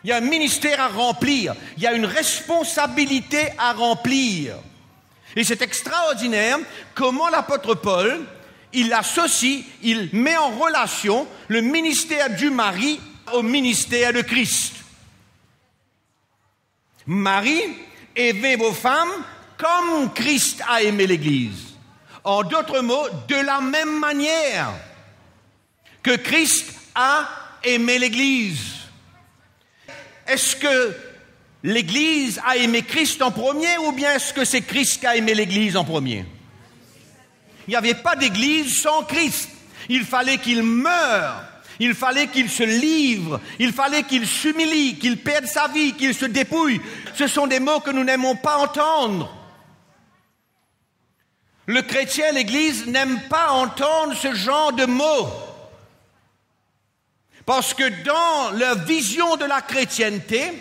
Il y a un ministère à remplir. Il y a une responsabilité à remplir. Et c'est extraordinaire comment l'apôtre Paul, il associe, il met en relation le ministère du mari au ministère de Christ. Marie, aimez vos femmes comme Christ a aimé l'Église. En d'autres mots, de la même manière que Christ a aimé l'Église. Est-ce que l'Église a aimé Christ en premier ou bien est-ce que c'est Christ qui a aimé l'Église en premier? Il n'y avait pas d'Église sans Christ. Il fallait qu'il meure. Il fallait qu'il se livre, il fallait qu'il s'humilie, qu'il perde sa vie, qu'il se dépouille. Ce sont des mots que nous n'aimons pas entendre. Le chrétien, l'Église, n'aime pas entendre ce genre de mots. Parce que dans la vision de la chrétienté,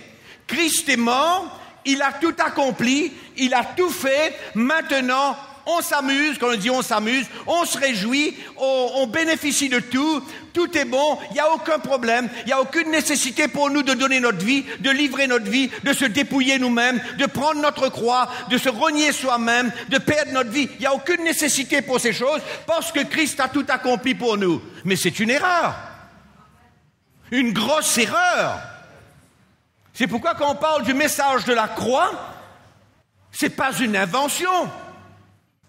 Christ est mort, il a tout accompli, il a tout fait, maintenant on s'amuse, quand on dit on s'amuse, on se réjouit, on bénéficie de tout, tout est bon, il n'y a aucun problème, il n'y a aucune nécessité pour nous de donner notre vie, de livrer notre vie, de se dépouiller nous-mêmes, de prendre notre croix, de se renier soi-même, de perdre notre vie. Il n'y a aucune nécessité pour ces choses parce que Christ a tout accompli pour nous. Mais c'est une erreur. Une grosse erreur. C'est pourquoi quand on parle du message de la croix, c'est pas une invention.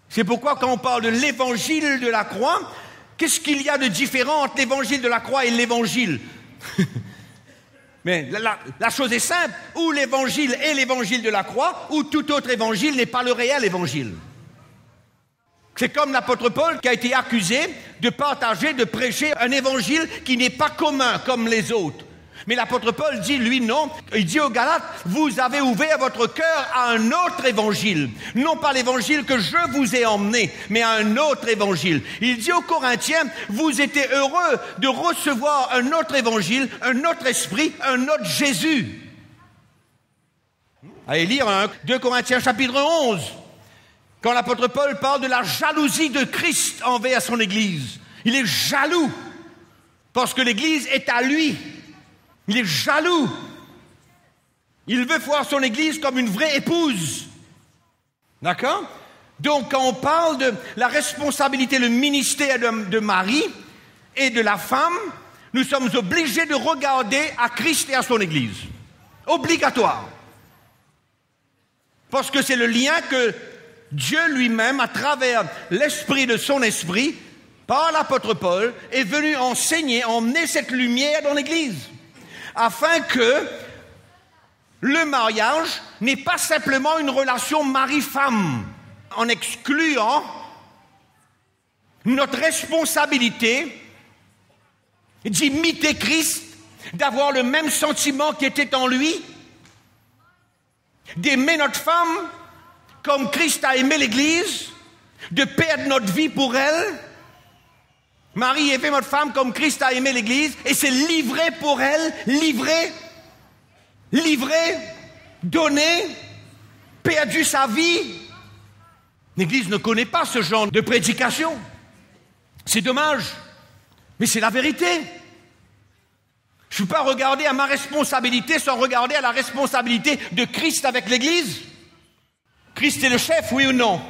C'est pourquoi quand on parle de l'évangile de la croix, qu'est-ce qu'il y a de différent entre l'évangile de la croix et l'évangile? Mais la chose est simple, ou l'évangile est l'évangile de la croix, ou tout autre évangile n'est pas le réel évangile. C'est comme l'apôtre Paul qui a été accusé de partager, de prêcher un évangile qui n'est pas commun comme les autres. Mais l'apôtre Paul dit, lui, non. Il dit aux Galates, vous avez ouvert votre cœur à un autre évangile. Non pas l'évangile que je vous ai emmené, mais à un autre évangile. Il dit aux Corinthiens, vous étiez heureux de recevoir un autre évangile, un autre esprit, un autre Jésus. Allez lire 2 Corinthiens chapitre 11. Quand l'apôtre Paul parle de la jalousie de Christ envers son Église. Il est jaloux parce que l'Église est à lui. Il est jaloux. Il veut voir son Église comme une vraie épouse. D'accord? Donc, quand on parle de la responsabilité, le ministère de Marie et de la femme, nous sommes obligés de regarder à Christ et à son Église. Obligatoire. Parce que c'est le lien que Dieu lui-même, à travers l'esprit de son esprit, par l'apôtre Paul, est venu enseigner, emmener cette lumière dans l'Église. Afin que le mariage n'est pas simplement une relation mari-femme, en excluant notre responsabilité d'imiter Christ, d'avoir le même sentiment qui était en lui, d'aimer notre femme comme Christ a aimé l'Église, de perdre notre vie pour elle. Marie aimait notre femme comme Christ a aimé l'Église et s'est livré pour elle, livré, donné, perdu sa vie. L'Église ne connaît pas ce genre de prédication. C'est dommage, mais c'est la vérité. Je ne peux pas regarder à ma responsabilité sans regarder à la responsabilité de Christ avec l'Église. Christ est le chef, oui ou non?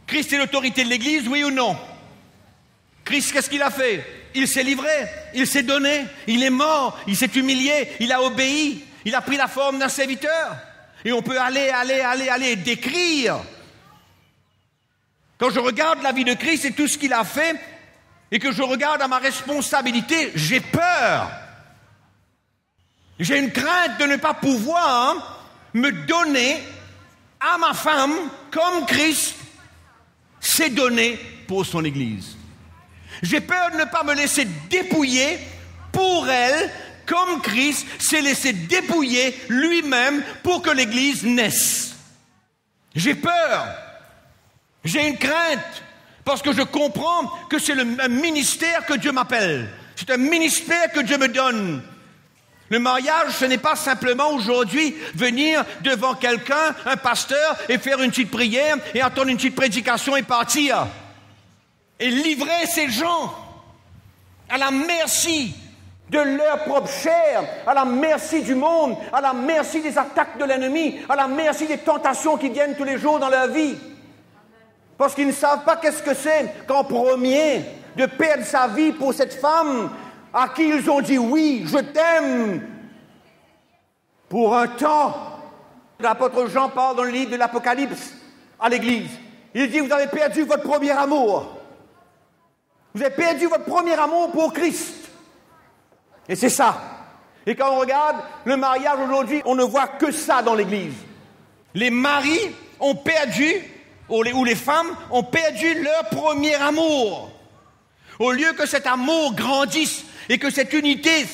Christ est l'autorité de l'Église, oui ou non? Christ, qu'est-ce qu'il a fait? Il s'est livré, il s'est donné, il est mort, il s'est humilié, il a obéi, il a pris la forme d'un serviteur. Et on peut aller et décrire. Quand je regarde la vie de Christ et tout ce qu'il a fait, et que je regarde à ma responsabilité, j'ai peur. J'ai une crainte de ne pas pouvoir me donner à ma femme comme Christ s'est donné pour son Église. J'ai peur de ne pas me laisser dépouiller pour elle, comme Christ s'est laissé dépouiller lui-même pour que l'Église naisse. J'ai peur. J'ai une crainte, parce que je comprends que c'est un ministère que Dieu m'appelle. C'est un ministère que Dieu me donne. Le mariage, ce n'est pas simplement aujourd'hui venir devant quelqu'un, un pasteur, et faire une petite prière, et entendre une petite prédication et partir. Et livrer ces gens à la merci de leur propre chair, à la merci du monde, à la merci des attaques de l'ennemi, à la merci des tentations qui viennent tous les jours dans leur vie. Parce qu'ils ne savent pas qu'est-ce que c'est qu'en premier de perdre sa vie pour cette femme à qui ils ont dit oui, je t'aime, pour un temps. L'apôtre Jean parle dans le livre de l'Apocalypse à l'Église. Il dit, vous avez perdu votre premier amour. Vous avez perdu votre premier amour pour Christ. Et c'est ça. Et quand on regarde le mariage aujourd'hui, on ne voit que ça dans l'Église. Les maris ont perdu, ou les femmes ont perdu leur premier amour. Au lieu que cet amour grandisse et que cette unité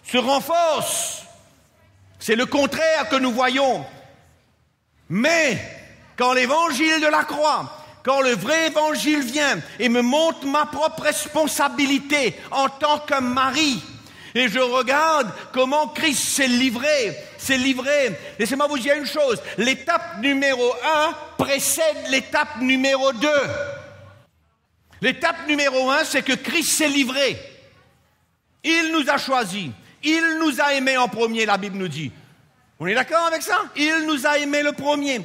se renforce, c'est le contraire que nous voyons. Mais quand l'évangile de la croix, quand le vrai évangile vient et me montre ma propre responsabilité en tant que mari, et je regarde comment Christ s'est livré. Laissez-moi vous dire une chose, l'étape numéro 1 précède l'étape numéro 2. L'étape numéro 1, c'est que Christ s'est livré. Il nous a choisis. Il nous a aimés en premier, la Bible nous dit. On est d'accord avec ça? Il nous a aimés le premier.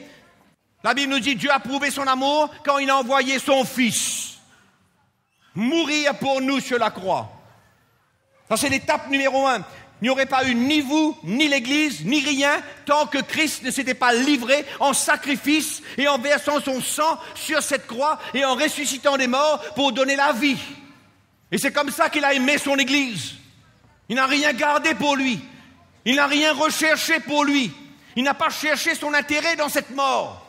La Bible nous dit, Dieu a prouvé son amour quand il a envoyé son Fils mourir pour nous sur la croix. Ça, c'est l'étape numéro 1. Il n'y aurait pas eu ni vous, ni l'Église, ni rien, tant que Christ ne s'était pas livré en sacrifice et en versant son sang sur cette croix et en ressuscitant des morts pour donner la vie. Et c'est comme ça qu'il a aimé son Église. Il n'a rien gardé pour lui. Il n'a rien recherché pour lui. Il n'a pas cherché son intérêt dans cette mort.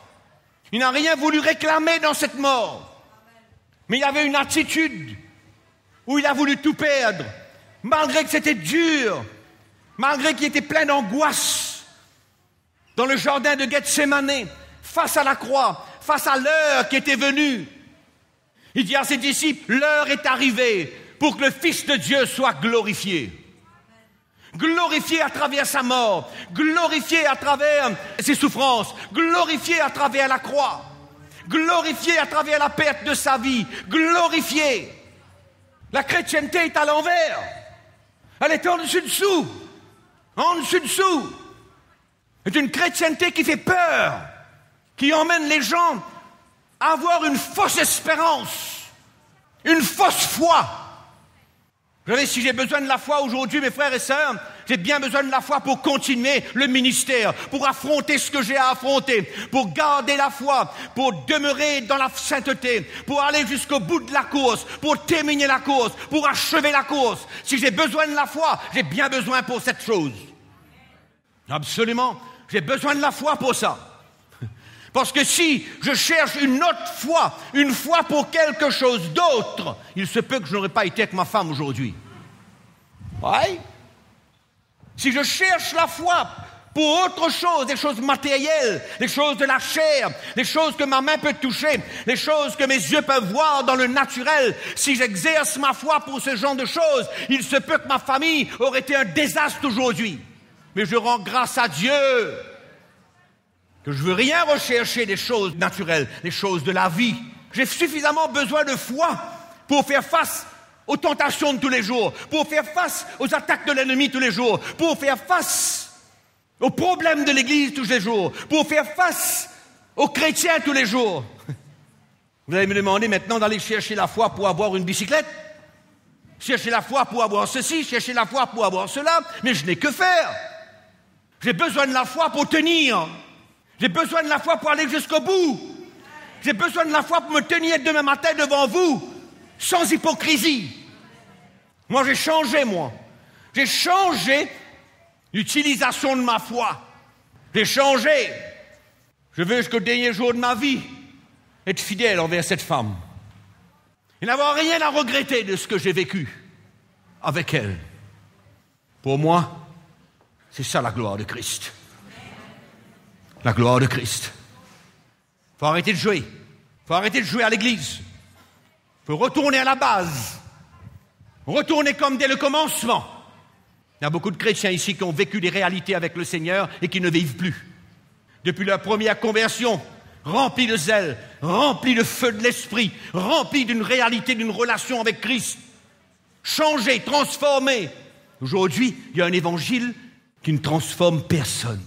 Il n'a rien voulu réclamer dans cette mort. Mais il avait une attitude où il a voulu tout perdre, malgré que c'était dur, malgré qu'il était plein d'angoisse. Dans le jardin de Gethsémane, face à la croix, face à l'heure qui était venue, il dit à ses disciples, l'heure est arrivée pour que le Fils de Dieu soit glorifié. Glorifié à travers sa mort, glorifié à travers ses souffrances, glorifié à travers la croix, glorifié à travers la perte de sa vie, glorifié. La chrétienté est à l'envers. Elle est en dessus-dessous. En dessus-dessous. C'est une chrétienté qui fait peur, qui emmène les gens à avoir une fausse espérance, une fausse foi. Vous savez, si j'ai besoin de la foi aujourd'hui, mes frères et sœurs, j'ai bien besoin de la foi pour continuer le ministère, pour affronter ce que j'ai à affronter, pour garder la foi, pour demeurer dans la sainteté, pour aller jusqu'au bout de la course, pour terminer la course, pour achever la course. Si j'ai besoin de la foi, j'ai bien besoin pour cette chose. Absolument, j'ai besoin de la foi pour ça. Parce que si je cherche une autre foi, une foi pour quelque chose d'autre, il se peut que je n'aurais pas été avec ma femme aujourd'hui. Ouais. Si je cherche la foi pour autre chose, des choses matérielles, des choses de la chair, des choses que ma main peut toucher, des choses que mes yeux peuvent voir dans le naturel, si j'exerce ma foi pour ce genre de choses, il se peut que ma famille aurait été un désastre aujourd'hui. Mais je rends grâce à Dieu que je ne veux rien rechercher des choses naturelles, des choses de la vie. J'ai suffisamment besoin de foi pour faire face aux tentations de tous les jours, pour faire face aux attaques de l'ennemi tous les jours, pour faire face aux problèmes de l'Église tous les jours, pour faire face aux chrétiens tous les jours. Vous allez me demander maintenant d'aller chercher la foi pour avoir une bicyclette, chercher la foi pour avoir ceci, chercher la foi pour avoir cela, mais je n'ai que faire. J'ai besoin de la foi pour tenir. J'ai besoin de la foi pour aller jusqu'au bout. J'ai besoin de la foi pour me tenir demain matin devant vous, sans hypocrisie. Moi, j'ai changé, moi. J'ai changé l'utilisation de ma foi. J'ai changé. Je veux jusqu'au dernier jour de ma vie être fidèle envers cette femme. Et n'avoir rien à regretter de ce que j'ai vécu avec elle. Pour moi, c'est ça la gloire de Christ. La gloire de Christ. Il faut arrêter de jouer. Il faut arrêter de jouer à l'église. Il faut retourner à la base. Retourner comme dès le commencement. Il y a beaucoup de chrétiens ici qui ont vécu des réalités avec le Seigneur et qui ne vivent plus. Depuis leur première conversion, remplis de zèle, remplis de feu de l'esprit, remplis d'une réalité, d'une relation avec Christ. changer, transformer. Aujourd'hui, il y a un évangile qui ne transforme personne.